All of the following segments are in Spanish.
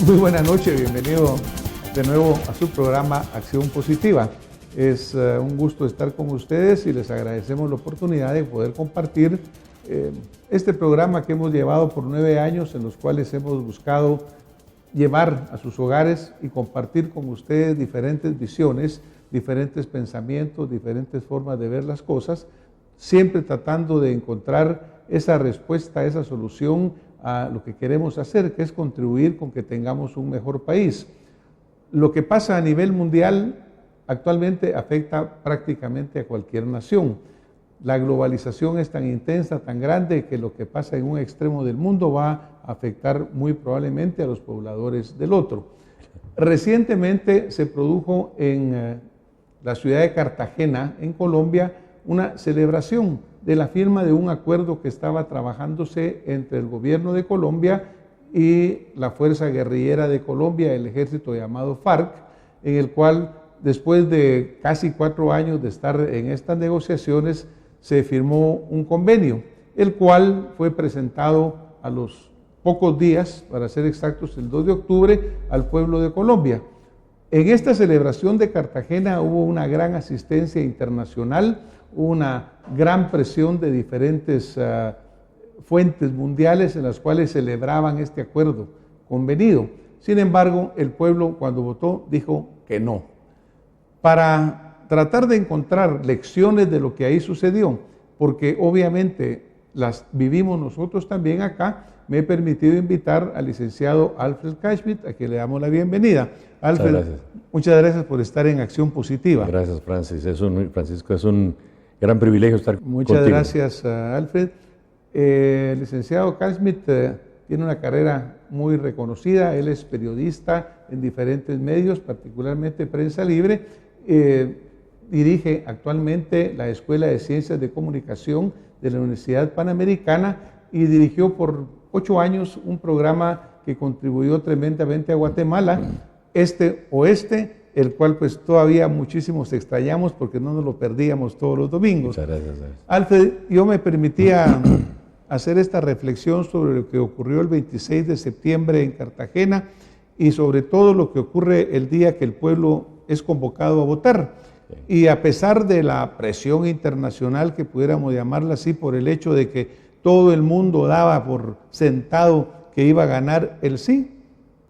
Muy buena noche, bienvenido de nuevo a su programa Acción Positiva. Es un gusto estar con ustedes y les agradecemos la oportunidad de poder compartir este programa que hemos llevado por 9 años, en los cuales hemos buscado llevar a sus hogares y compartir con ustedes diferentes visiones, diferentes pensamientos, diferentes formas de ver las cosas, siempre tratando de encontrar esa respuesta, esa solución a lo que queremos hacer, que es contribuir con que tengamos un mejor país. Lo que pasa a nivel mundial actualmente afecta prácticamente a cualquier nación. La globalización es tan intensa, tan grande, que lo que pasa en un extremo del mundo va a afectar muy probablemente a los pobladores del otro. Recientemente se produjo en la ciudad de Cartagena, en Colombia, una celebración de la firma de un acuerdo que estaba trabajándose entre el gobierno de Colombia y la Fuerza Guerrillera de Colombia, el ejército llamado FARC, en el cual después de casi 4 años de estar en estas negociaciones se firmó un convenio, el cual fue presentado a los pocos días, para ser exactos, el 2 de octubre, al pueblo de Colombia. En esta celebración de Cartagena hubo una gran asistencia internacional, una gran presión de diferentes fuentes mundiales en las cuales celebraban este acuerdo convenido. Sin embargo, el pueblo, cuando votó, dijo que no. Para tratar de encontrar lecciones de lo que ahí sucedió, porque obviamente las vivimos nosotros también acá, me he permitido invitar al licenciado Alfred Cashmit, a quien le damos la bienvenida. Alfred, muchas gracias por estar en Acción Positiva. Gracias, Francisco, es un gran privilegio estar contigo. Muchas gracias, Alfred. El licenciado Cashmit tiene una carrera muy reconocida, él es periodista en diferentes medios, particularmente Prensa Libre, dirige actualmente la Escuela de Ciencias de Comunicación de la Universidad Panamericana y dirigió por 8 años un programa que contribuyó tremendamente a Guatemala, Este-Oeste, el cual pues todavía muchísimos extrañamos porque no nos lo perdíamos todos los domingos. Muchas gracias. Alfred, yo me permitía hacer esta reflexión sobre lo que ocurrió el 26 de septiembre en Cartagena y sobre todo lo que ocurre el día que el pueblo es convocado a votar. Y a pesar de la presión internacional, que pudiéramos llamarla así, por el hecho de que todo el mundo daba por sentado que iba a ganar el sí,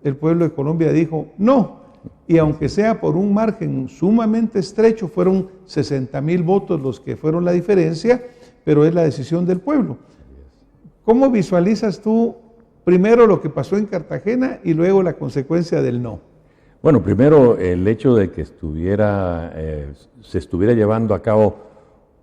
el pueblo de Colombia dijo no. Y aunque sea por un margen sumamente estrecho, fueron 60,000 votos los que fueron la diferencia, pero es la decisión del pueblo. ¿Cómo visualizas tú primero lo que pasó en Cartagena y luego la consecuencia del no? Bueno, primero el hecho de que se estuviera llevando a cabo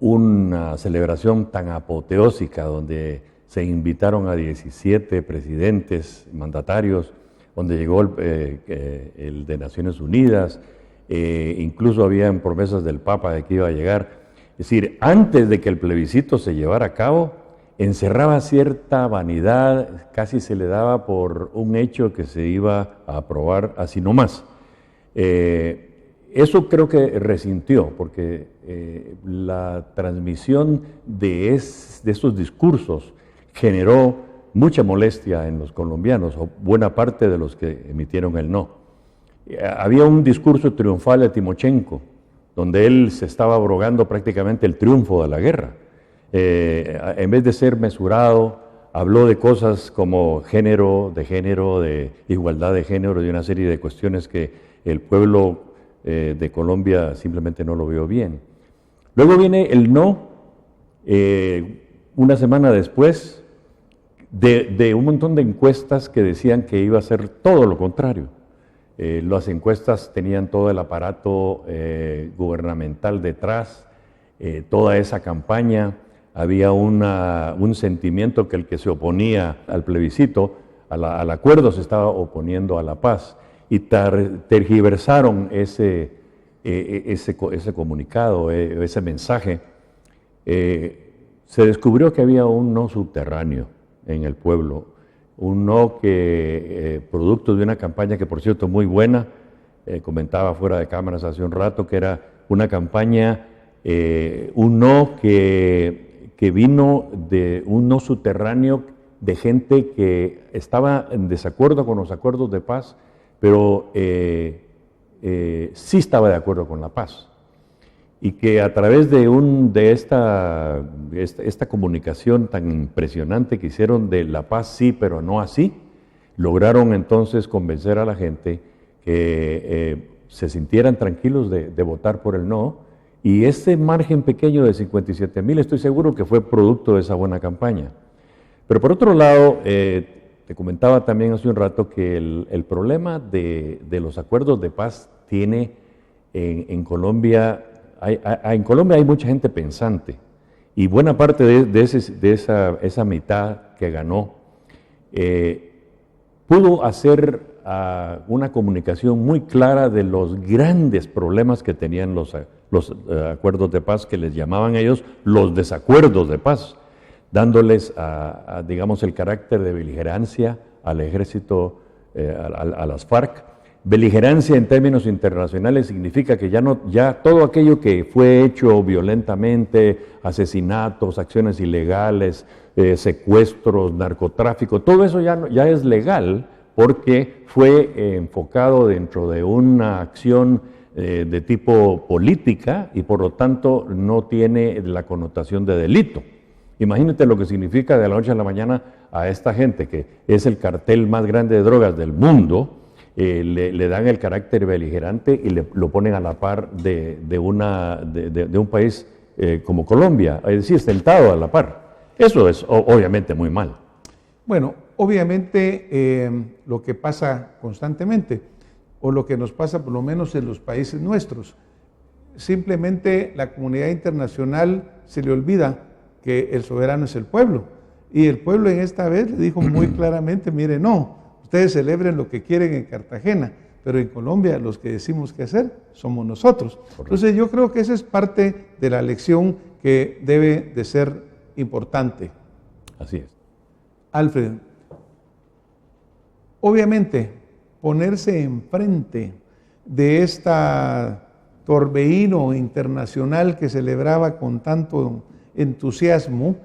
una celebración tan apoteósica donde se invitaron a 17 presidentes, mandatarios, donde llegó el de Naciones Unidas, incluso habían promesas del Papa de que iba a llegar. Es decir, antes de que el plebiscito se llevara a cabo, encerraba cierta vanidad, casi se le daba por un hecho que se iba a aprobar así nomás. Eso creo que resintió, porque la transmisión de estos discursos generó mucha molestia en los colombianos, o buena parte de los que emitieron el no. Había un discurso triunfal de Timochenko, donde él se estaba abrogando prácticamente el triunfo de la guerra. En vez de ser mesurado, habló de cosas como de igualdad de género, de una serie de cuestiones que el pueblo de Colombia simplemente no lo vio bien. Luego viene el no, una semana después, de un montón de encuestas que decían que iba a ser todo lo contrario. Las encuestas tenían todo el aparato gubernamental detrás, toda esa campaña. Había un sentimiento que el que se oponía al plebiscito, al acuerdo, se estaba oponiendo a la paz. Y tergiversaron ese comunicado, ese mensaje. Se descubrió que había un no subterráneo en el pueblo, un no que, producto de una campaña que, por cierto, muy buena, comentaba fuera de cámaras hace un rato, que era una campaña, un no que vino de un no subterráneo de gente que estaba en desacuerdo con los acuerdos de paz, pero sí estaba de acuerdo con la paz. Y que a través de esta comunicación tan impresionante que hicieron de la paz sí, pero no así, lograron entonces convencer a la gente que se sintieran tranquilos de votar por el no, y ese margen pequeño de 57,000 estoy seguro que fue producto de esa buena campaña. Pero por otro lado, te comentaba también hace un rato que el problema de los acuerdos de paz tiene en Colombia. En Colombia hay mucha gente pensante, y buena parte de esa mitad que ganó pudo hacer una comunicación muy clara de los grandes problemas que tenían los acuerdos de paz, que les llamaban ellos los desacuerdos de paz, dándoles digamos, el carácter de beligerancia al ejército, a las FARC. Beligerancia en términos internacionales significa que ya todo aquello que fue hecho violentamente, asesinatos, acciones ilegales, secuestros, narcotráfico, todo eso ya es legal porque fue enfocado dentro de una acción de tipo política y por lo tanto no tiene la connotación de delito. Imagínate lo que significa de la noche a la mañana a esta gente que es el cartel más grande de drogas del mundo. Le dan el carácter beligerante y lo ponen a la par de un país como Colombia, es decir, sentado a la par. Eso es obviamente muy mal. Bueno, obviamente lo que pasa constantemente, o lo que nos pasa por lo menos en los países nuestros, simplemente la comunidad internacional se le olvida que el soberano es el pueblo. Y el pueblo en esta vez le dijo muy claramente, mire, no, ustedes celebren lo que quieren en Cartagena, pero en Colombia los que decimos qué hacer somos nosotros. Correcto. Entonces yo creo que esa es parte de la lección que debe de ser importante. Así es. Alfred, obviamente ponerse enfrente de esta torbellino internacional que celebraba con tanto entusiasmo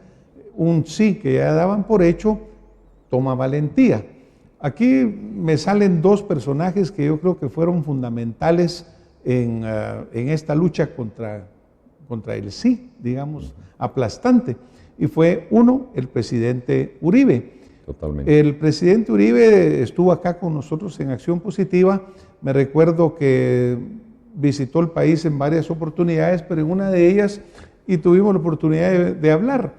un sí que ya daban por hecho, toma valentía. Aquí me salen dos personajes que yo creo que fueron fundamentales en esta lucha contra el sí, digamos, aplastante. Y fue uno, el presidente Uribe. Totalmente. El presidente Uribe estuvo acá con nosotros en Acción Positiva. Me recuerdo que visitó el país en varias oportunidades, pero en una de ellas y tuvimos la oportunidad de hablar.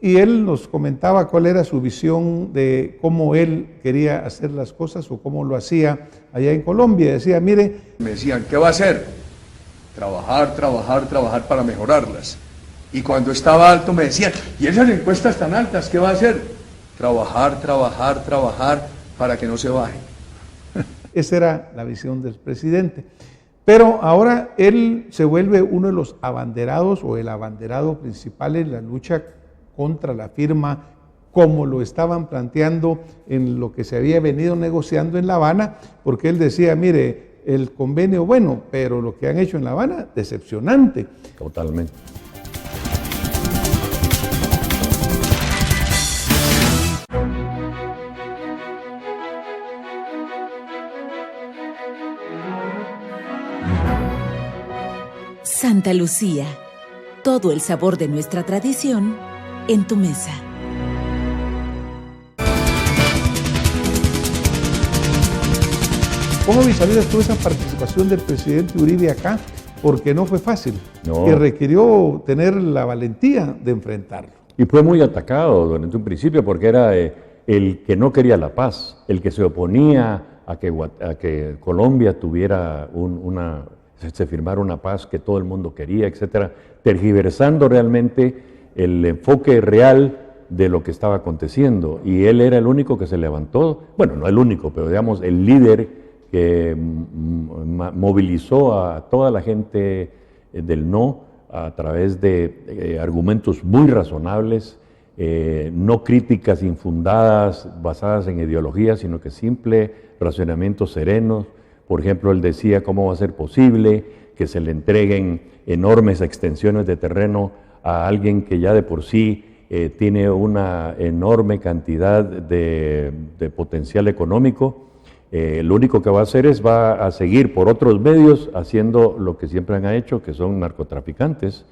Y él nos comentaba cuál era su visión de cómo él quería hacer las cosas o cómo lo hacía allá en Colombia. Decía, mire... Me decían, ¿qué va a hacer? Trabajar, trabajar, trabajar para mejorarlas. Y cuando estaba alto me decían, ¿y esas encuestas tan altas, qué va a hacer? Trabajar, trabajar, trabajar para que no se bajen. Esa era la visión del presidente. Pero ahora él se vuelve uno de los abanderados o el abanderado principal en la lucha contra la firma, como lo estaban planteando en lo que se había venido negociando en La Habana, porque él decía, mire, el convenio bueno, pero lo que han hecho en La Habana, decepcionante. Totalmente. Santa Lucía, todo el sabor de nuestra tradición en tu mesa. ¿Cómo visualizas tú esa participación del presidente Uribe acá? Porque no fue fácil y requirió tener la valentía de enfrentarlo. Y fue muy atacado durante un principio porque era el que no quería la paz, el que se oponía a que Colombia tuviera se firmara una paz que todo el mundo quería, etcétera, tergiversando realmente el enfoque real de lo que estaba aconteciendo. Y él era el único que se levantó, bueno, no el único, pero digamos el líder que movilizó a toda la gente del no a través de argumentos muy razonables, no críticas infundadas basadas en ideologías, sino que simple razonamientos serenos. Por ejemplo, él decía cómo va a ser posible que se le entreguen enormes extensiones de terreno a alguien que ya de por sí tiene una enorme cantidad de potencial económico. Lo único que va a hacer es va a seguir por otros medios haciendo lo que siempre han hecho, que son narcotraficantes.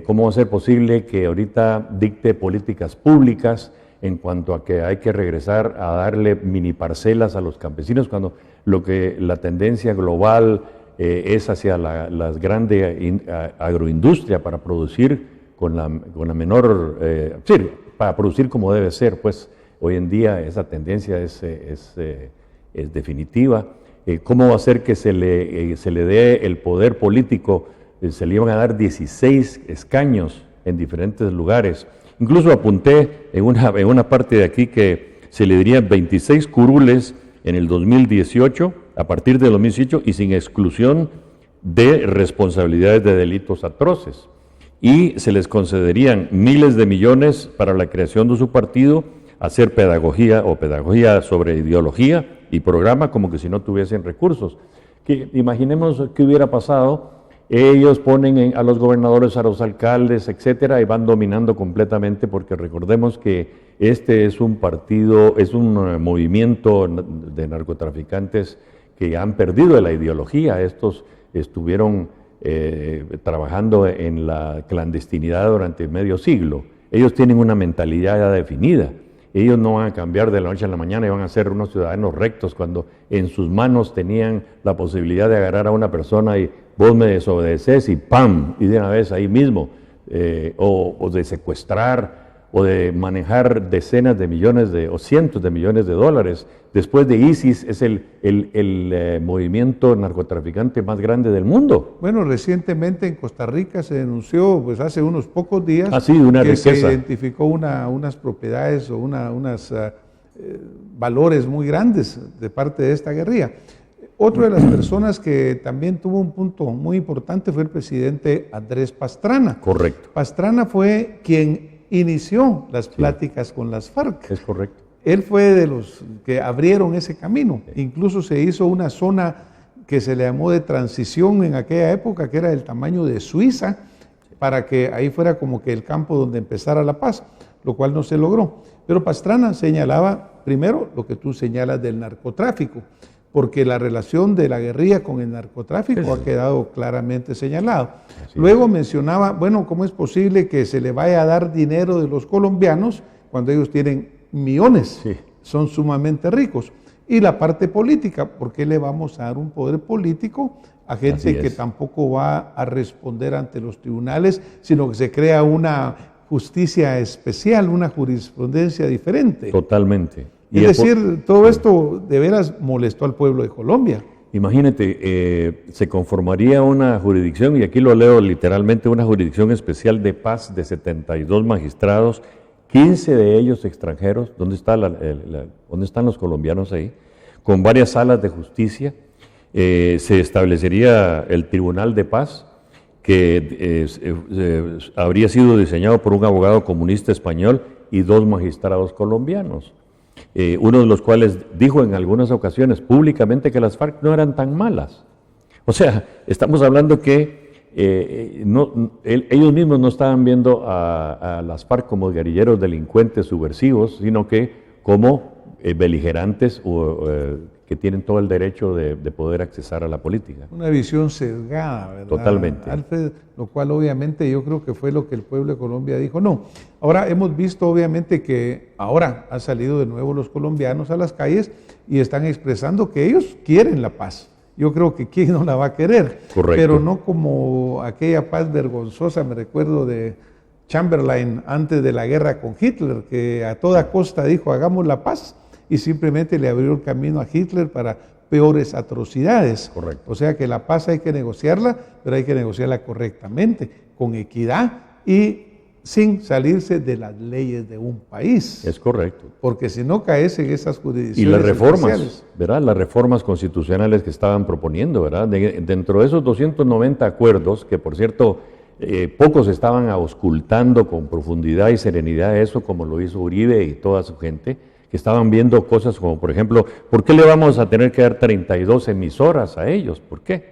¿Cómo va a ser posible que ahorita dicte políticas públicas en cuanto a que hay que regresar a darle mini parcelas a los campesinos, cuando la tendencia global es hacia las grandes agroindustria para producir con la menor, para producir como debe ser? Pues hoy en día esa tendencia es definitiva. ¿Cómo va a ser que se le dé el poder político? Se le iban a dar 16 escaños en diferentes lugares. Incluso apunté en una parte de aquí que se le darían 26 curules en el 2018, a partir de 2018, y sin exclusión de responsabilidades de delitos atroces. Y se les concederían miles de millones para la creación de su partido, hacer pedagogía sobre ideología y programa, como que si no tuviesen recursos. Imaginemos qué hubiera pasado. Ellos ponen a los gobernadores, a los alcaldes, etcétera, y van dominando completamente, porque recordemos que este es un partido, es un movimiento de narcotraficantes que han perdido la ideología. Estos estuvieron trabajando en la clandestinidad durante medio siglo. Ellos tienen una mentalidad ya definida. Ellos no van a cambiar de la noche a la mañana y van a ser unos ciudadanos rectos cuando en sus manos tenían la posibilidad de agarrar a una persona y vos me desobedeces y ¡pam! Y de una vez ahí mismo, o de secuestrar, o de manejar decenas de millones o cientos de millones de dólares. Después de ISIS es el movimiento narcotraficante más grande del mundo. Bueno, recientemente en Costa Rica se denunció, pues hace unos pocos días, una que riqueza. se identificó unas propiedades o unos valores muy grandes de parte de esta guerrilla. Otra de las personas que también tuvo un punto muy importante fue el presidente Andrés Pastrana. Correcto. Pastrana fue quien inició las pláticas con las FARC. Es correcto. Él fue de los que abrieron ese camino. Incluso se hizo una zona que se le llamó de transición en aquella época, que era del tamaño de Suiza, para que ahí fuera como que el campo donde empezara la paz, lo cual no se logró. Pero Pastrana señalaba, primero, lo que tú señalas del narcotráfico, porque la relación de la guerrilla con el narcotráfico ha quedado claramente señalado. Luego mencionaba, bueno, ¿cómo es posible que se le vaya a dar dinero de los colombianos cuando ellos tienen millones? Sí. Son sumamente ricos. Y la parte política, ¿por qué le vamos a dar un poder político a gente que tampoco va a responder ante los tribunales, sino que se crea una justicia especial, una jurisprudencia diferente? Totalmente. Es decir, todo esto de veras molestó al pueblo de Colombia. Imagínate, se conformaría una jurisdicción, y aquí lo leo literalmente, una jurisdicción especial de paz de 72 magistrados, 15 de ellos extranjeros. ¿Dónde están los colombianos ahí? Con varias salas de justicia. Se establecería el Tribunal de Paz, que habría sido diseñado por un abogado comunista español y 2 magistrados colombianos. Uno de los cuales dijo en algunas ocasiones públicamente que las FARC no eran tan malas. O sea, estamos hablando que ellos mismos no estaban viendo a las FARC como guerrilleros delincuentes subversivos, sino que como beligerantes que tienen todo el derecho de poder accesar a la política. Una visión sesgada, ¿verdad? Totalmente. Alfred, lo cual obviamente yo creo que fue lo que el pueblo de Colombia dijo. No, ahora hemos visto obviamente que ahora han salido de nuevo los colombianos a las calles y están expresando que ellos quieren la paz. Yo creo que quién no la va a querer. Correcto. Pero no como aquella paz vergonzosa, me recuerdo de Chamberlain antes de la guerra con Hitler, que a toda costa dijo hagamos la paz, y simplemente le abrió el camino a Hitler para peores atrocidades. Correcto. O sea que la paz hay que negociarla, pero hay que negociarla correctamente, con equidad y sin salirse de las leyes de un país. Es correcto. Porque si no caes en esas jurisdicciones Y las reformas, especiales. ¿verdad? Las reformas constitucionales que estaban proponiendo, ¿verdad? Dentro de esos 290 acuerdos, que por cierto, pocos estaban auscultando con profundidad y serenidad eso, como lo hizo Uribe y toda su gente, que estaban viendo cosas como, por ejemplo, ¿por qué le vamos a tener que dar 32 emisoras a ellos? ¿Por qué?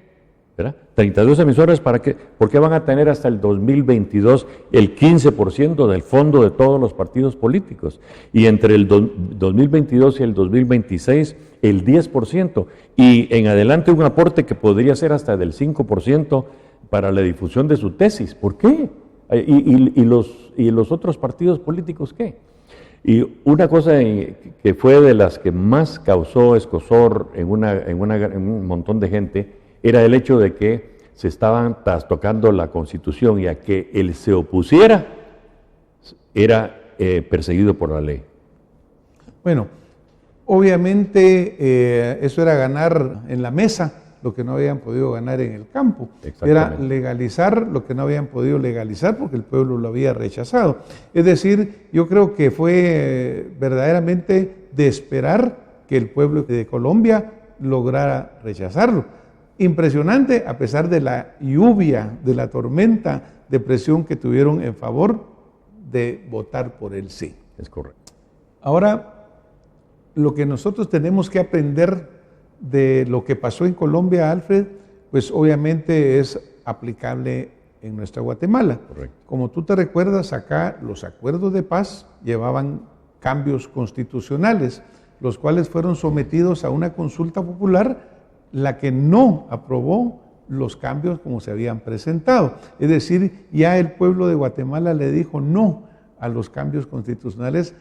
¿verdad? 32 emisoras, ¿para qué? ¿Por qué van a tener hasta el 2022 el 15% del fondo de todos los partidos políticos? Y entre el 2022 y el 2026, el 10%. Y en adelante un aporte que podría ser hasta del 5% para la difusión de su tesis. ¿Por qué? ¿Y los otros partidos políticos qué? Y una cosa que fue de las que más causó escozor en un montón de gente era el hecho de que se estaban trastocando la Constitución y a que él se opusiera era perseguido por la ley. Bueno, obviamente eso era ganar en la mesa lo que no habían podido ganar en el campo. Era legalizar lo que no habían podido legalizar porque el pueblo lo había rechazado. Es decir, yo creo que fue verdaderamente de esperar que el pueblo de Colombia lograra rechazarlo. Impresionante, a pesar de la lluvia, de la tormenta de presión que tuvieron en favor de votar por el sí. Es correcto. Ahora, lo que nosotros tenemos que aprender de lo que pasó en Colombia, Alfred, pues obviamente es aplicable en nuestra Guatemala. Correcto. Como tú te recuerdas, acá los acuerdos de paz llevaban cambios constitucionales, los cuales fueron sometidos a una consulta popular, la que no aprobó los cambios como se habían presentado. Es decir, ya el pueblo de Guatemala le dijo no a los cambios constitucionales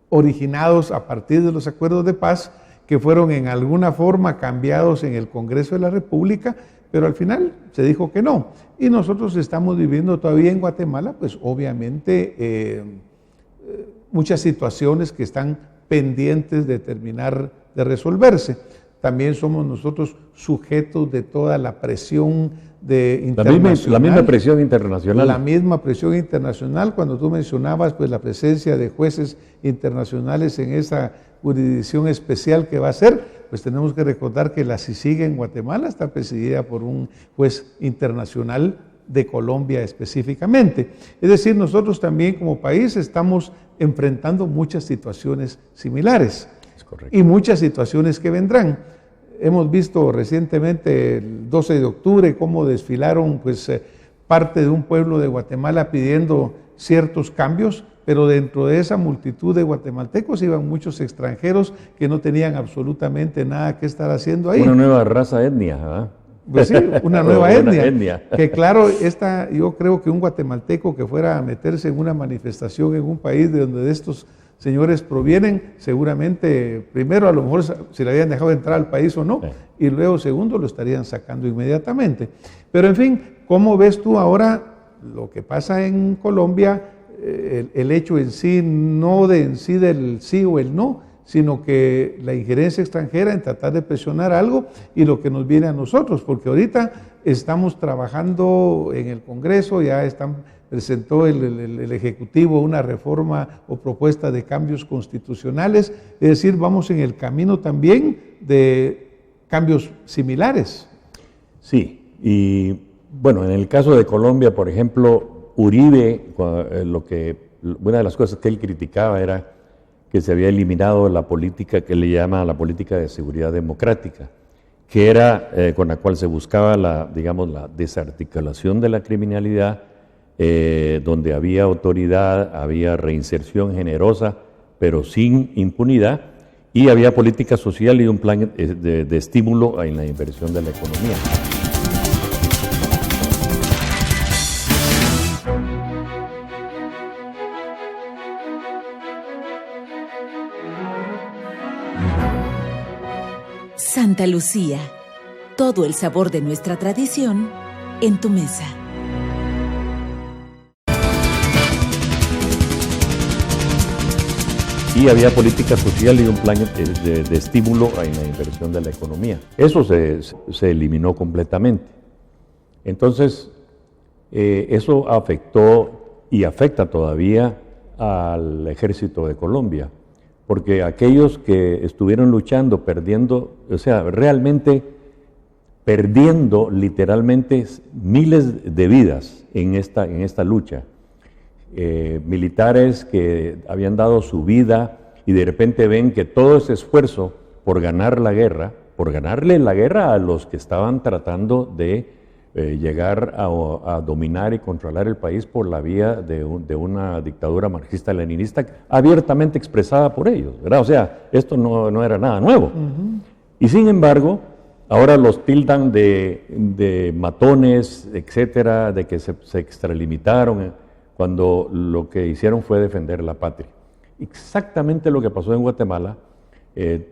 originados a partir de los acuerdos de paz, que fueron en alguna forma cambiados en el Congreso de la República, pero al final se dijo que no. Y nosotros estamos viviendo todavía en Guatemala, pues obviamente muchas situaciones que están pendientes de terminar de resolverse. También somos nosotros sujetos de toda la presión internacional. La misma presión internacional. La misma presión internacional. Cuando tú mencionabas pues la presencia de jueces internacionales en esa jurisdicción especial que va a ser, pues tenemos que recordar que la CICIG en Guatemala está presidida por un juez internacional de Colombia específicamente. Es decir, nosotros también como país estamos enfrentando muchas situaciones similares. Es correcto. Y muchas situaciones que vendrán. Hemos visto recientemente, el 12 de octubre, cómo desfilaron pues, parte de un pueblo de Guatemala pidiendo ciertos cambios, pero dentro de esa multitud de guatemaltecos iban muchos extranjeros que no tenían absolutamente nada que estar haciendo ahí. Una nueva raza etnia, ¿verdad? Pues sí, una nueva etnia. Que claro, yo creo que un guatemalteco que fuera a meterse en una manifestación en un país de donde estos señores provienen, seguramente, primero a lo mejor si le habían dejado entrar al país o no, sí. Y luego segundo lo estarían sacando inmediatamente. Pero en fin, ¿cómo ves tú ahora lo que pasa en Colombia? El hecho en sí, no de en sí del sí o el no, sino que la injerencia extranjera en tratar de presionar algo y lo que nos viene a nosotros, porque ahorita estamos trabajando en el Congreso, ya presentó el Ejecutivo una reforma o propuesta de cambios constitucionales, es decir, vamos en el camino también de cambios similares. Sí, y bueno, en el caso de Colombia, por ejemplo, Uribe, una de las cosas que él criticaba era que se había eliminado la política que le llama la política de seguridad democrática, que era con la cual se buscaba la desarticulación de la criminalidad, donde había autoridad, había reinserción generosa, pero sin impunidad, y había política social y un plan de estímulo en la inversión de la economía. Santa Lucía, todo el sabor de nuestra tradición en tu mesa. Y había política social y un plan de estímulo en la inversión de la economía. Eso se eliminó completamente. Entonces, eso afectó y afecta todavía al ejército de Colombia, porque aquellos que estuvieron luchando, perdiendo, o sea, realmente perdiendo literalmente miles de vidas en esta lucha, militares que habían dado su vida y de repente ven que todo ese esfuerzo por ganar la guerra por ganarle la guerra a los que estaban tratando de llegar a dominar y controlar el país por la vía de una dictadura marxista-leninista abiertamente expresada por ellos, ¿verdad? O sea, esto no era nada nuevo. Y sin embargo, ahora los tildan de matones, etcétera, de que se extralimitaron, cuando lo que hicieron fue defender la patria. Exactamente lo que pasó en Guatemala.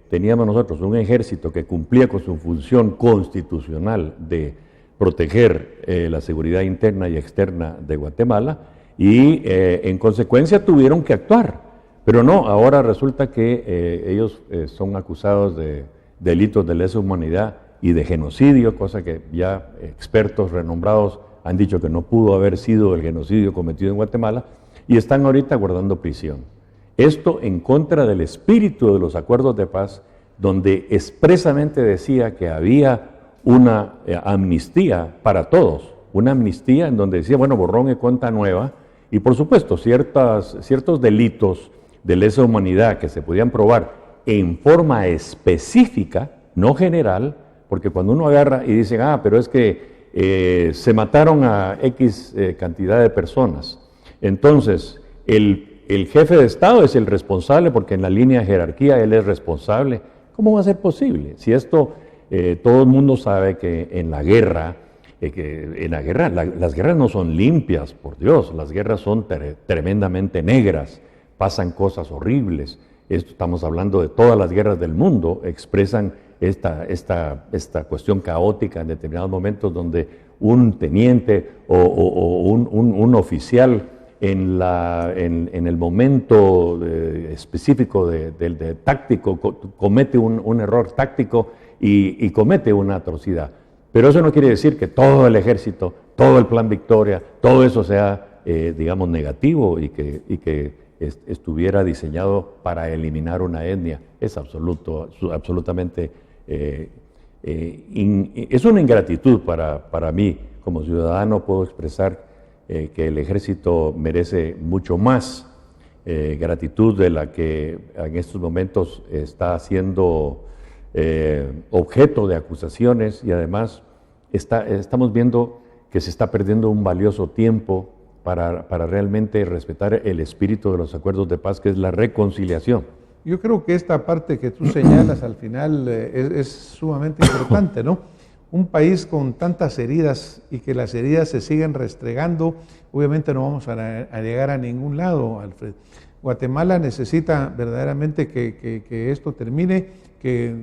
Teníamos nosotros un ejército que cumplía con su función constitucional de proteger la seguridad interna y externa de Guatemala y en consecuencia tuvieron que actuar. Pero no, ahora resulta que ellos son acusados de delitos de lesa humanidad y de genocidio, cosa que ya expertos renombrados han dicho que no pudo haber sido el genocidio cometido en Guatemala, y están ahorita guardando prisión. Esto en contra del espíritu de los acuerdos de paz, donde expresamente decía que había una amnistía para todos, una amnistía en donde decía, bueno, borrón y cuenta nueva, y por supuesto ciertos delitos de lesa humanidad que se podían probar en forma específica, no general, porque cuando uno agarra y dice, pero es que se mataron a X cantidad de personas, entonces el jefe de Estado es el responsable porque en la línea de jerarquía él es responsable. ¿Cómo va a ser posible? Si esto todo el mundo sabe que en la guerra, las guerras no son limpias, por Dios, las guerras son tremendamente negras, pasan cosas horribles. Estamos hablando de todas las guerras del mundo, expresan esta cuestión caótica en determinados momentos donde un teniente o un oficial en el momento específico de táctico comete un error táctico y comete una atrocidad. Pero eso no quiere decir que todo el ejército, todo el plan Victoria, todo eso sea, digamos, negativo y que estuviera diseñado para eliminar una etnia. Es absolutamente, es una ingratitud para mí. Como ciudadano puedo expresar que el ejército merece mucho más gratitud de la que en estos momentos está siendo objeto de acusaciones, y además estamos viendo que se está perdiendo un valioso tiempo para realmente respetar el espíritu de los acuerdos de paz, que es la reconciliación. Yo creo que esta parte que tú señalas al final es sumamente importante, ¿no? Un país con tantas heridas y que las heridas se siguen restregando, obviamente no vamos a llegar a ningún lado, Alfred. Guatemala necesita verdaderamente que esto termine, que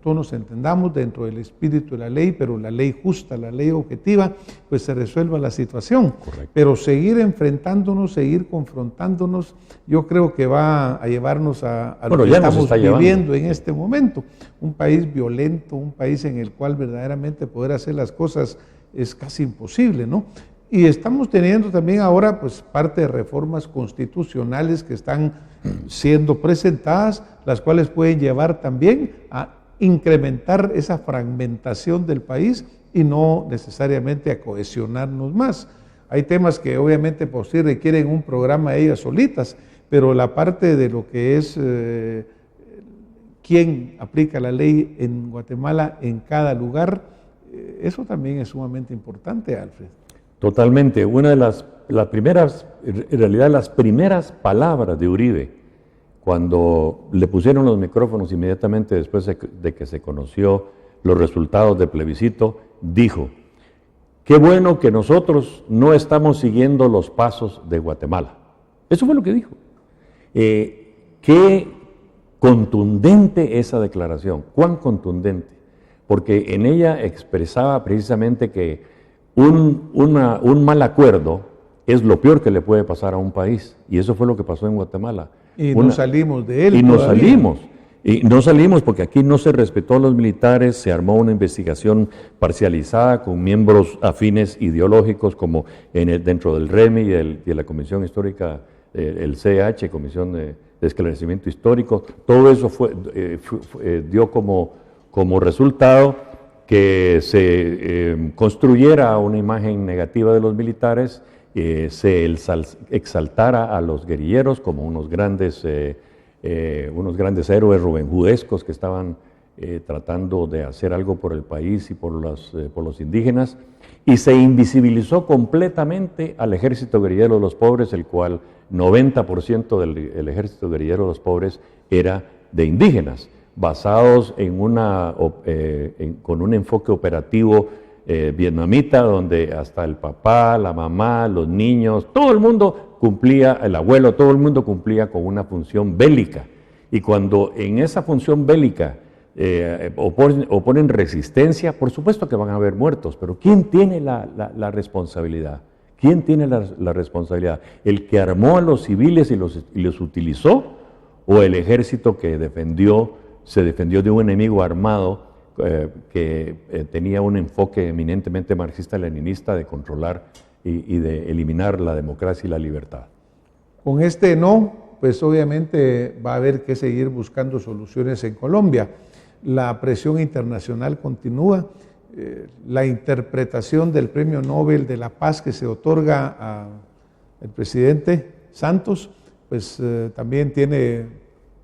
todos nos entendamos dentro del espíritu de la ley, pero la ley justa, la ley objetiva, pues se resuelva la situación. Correcto. Pero seguir enfrentándonos, seguir confrontándonos, yo creo que va a llevarnos a lo que estamos viviendo en este momento. Un país violento, un país en el cual verdaderamente poder hacer las cosas es casi imposible, ¿no? Y estamos teniendo también ahora pues parte de reformas constitucionales que están siendo presentadas, las cuales pueden llevar también a incrementar esa fragmentación del país y no necesariamente a cohesionarnos más. Hay temas que obviamente por sí requieren un programa ellas solitas, pero la parte de lo que es quién aplica la ley en Guatemala en cada lugar, eso también es sumamente importante, Alfred. Totalmente. Una de las primeras, en realidad las primeras palabras de Uribe, cuando le pusieron los micrófonos inmediatamente después de que se conoció los resultados del plebiscito, dijo: qué bueno que nosotros no estamos siguiendo los pasos de Guatemala. Eso fue lo que dijo. Qué contundente esa declaración, cuán contundente, porque en ella expresaba precisamente que un mal acuerdo es lo peor que le puede pasar a un país, y eso fue lo que pasó en Guatemala. Y no salimos de él. Y no salimos porque aquí no se respetó a los militares, se armó una investigación parcializada con miembros afines ideológicos como dentro del REMI y de la Comisión Histórica, el CH, Comisión de Esclarecimiento Histórico. Todo eso dio como resultado que se construyera una imagen negativa de los militares, se exaltara a los guerrilleros como unos grandes héroes rubenjudescos que estaban tratando de hacer algo por el país y por los indígenas, y se invisibilizó completamente al Ejército Guerrillero de los Pobres, el cual 90% del Ejército Guerrillero de los Pobres era de indígenas, basados en con un enfoque operativo vietnamita, donde hasta el papá, la mamá, los niños, todo el mundo cumplía, el abuelo, todo el mundo cumplía con una función bélica. Y cuando en esa función bélica oponen resistencia, por supuesto que van a haber muertos, pero ¿quién tiene la responsabilidad? ¿Quién tiene la responsabilidad? ¿El que armó a los civiles y los utilizó? ¿O el ejército que se defendió de un enemigo armado que tenía un enfoque eminentemente marxista-leninista de controlar y de eliminar la democracia y la libertad? Con este no, pues obviamente va a haber que seguir buscando soluciones en Colombia. La presión internacional continúa. La interpretación del Premio Nobel de la Paz que se otorga al presidente Santos, pues también tiene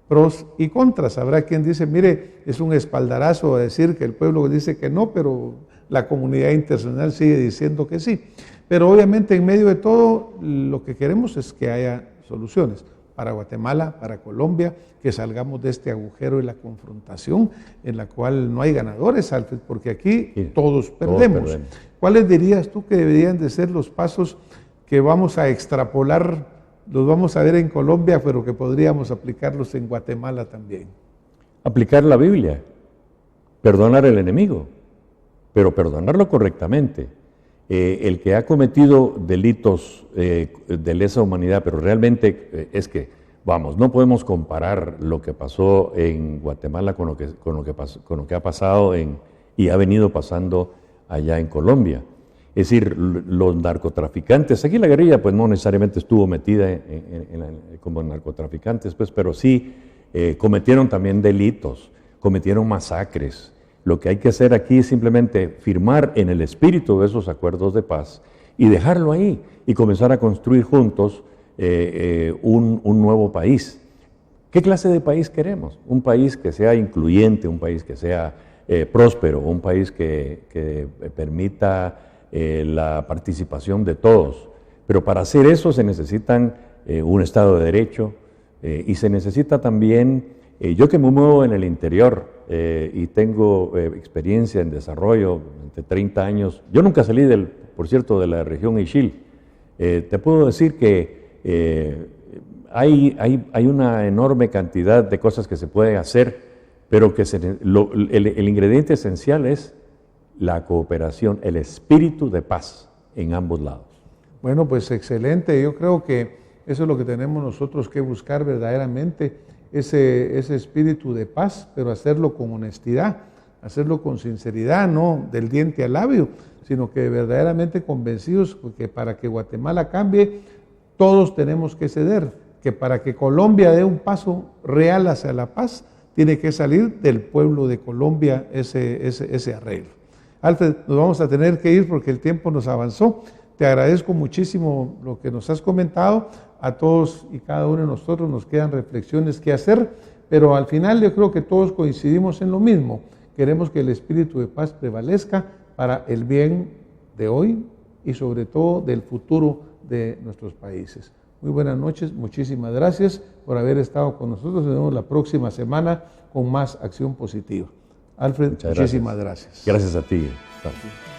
pros y contras. Habrá quien dice, mire, es un espaldarazo a decir que el pueblo dice que no, pero la comunidad internacional sigue diciendo que sí. Pero obviamente en medio de todo lo que queremos es que haya soluciones para Guatemala, para Colombia, que salgamos de este agujero de la confrontación en la cual no hay ganadores, Alfred, porque aquí sí, todos perdemos. ¿Cuáles dirías tú que deberían de ser los pasos que vamos a extrapolar, los vamos a ver en Colombia, pero que podríamos aplicarlos en Guatemala también? Aplicar la Biblia, perdonar al enemigo, pero perdonarlo correctamente. El que ha cometido delitos de lesa humanidad, pero realmente es que, vamos, no podemos comparar lo que pasó en Guatemala con lo que ha pasado y ha venido pasando allá en Colombia. Es decir, los narcotraficantes, aquí la guerrilla pues no necesariamente estuvo metida como narcotraficantes, pues, pero sí cometieron también delitos, cometieron masacres. Lo que hay que hacer aquí es simplemente firmar en el espíritu de esos acuerdos de paz y dejarlo ahí y comenzar a construir juntos un nuevo país. ¿Qué clase de país queremos? Un país que sea incluyente, un país que sea próspero, un país que permita la participación de todos. Pero para hacer eso se necesitan un Estado de Derecho y se necesita también, yo que me muevo en el interior, y tengo experiencia en desarrollo de 30 años. Yo nunca salí, por cierto, de la región Ixil. Te puedo decir que hay una enorme cantidad de cosas que se pueden hacer, pero que el ingrediente esencial es la cooperación, el espíritu de paz en ambos lados. Bueno, pues excelente. Yo creo que eso es lo que tenemos nosotros que buscar verdaderamente, ese espíritu de paz, pero hacerlo con honestidad, hacerlo con sinceridad, no del diente al labio, sino que verdaderamente convencidos que para que Guatemala cambie, todos tenemos que ceder, que para que Colombia dé un paso real hacia la paz, tiene que salir del pueblo de Colombia ese arreglo. Alfred, nos vamos a tener que ir porque el tiempo nos avanzó. Te agradezco muchísimo lo que nos has comentado. A todos y cada uno de nosotros nos quedan reflexiones que hacer, pero al final yo creo que todos coincidimos en lo mismo. Queremos que el espíritu de paz prevalezca para el bien de hoy y sobre todo del futuro de nuestros países. Muy buenas noches, muchísimas gracias por haber estado con nosotros. Nos vemos la próxima semana con más Acción Positiva. Alfred, muchísimas gracias. Gracias a ti. Gracias.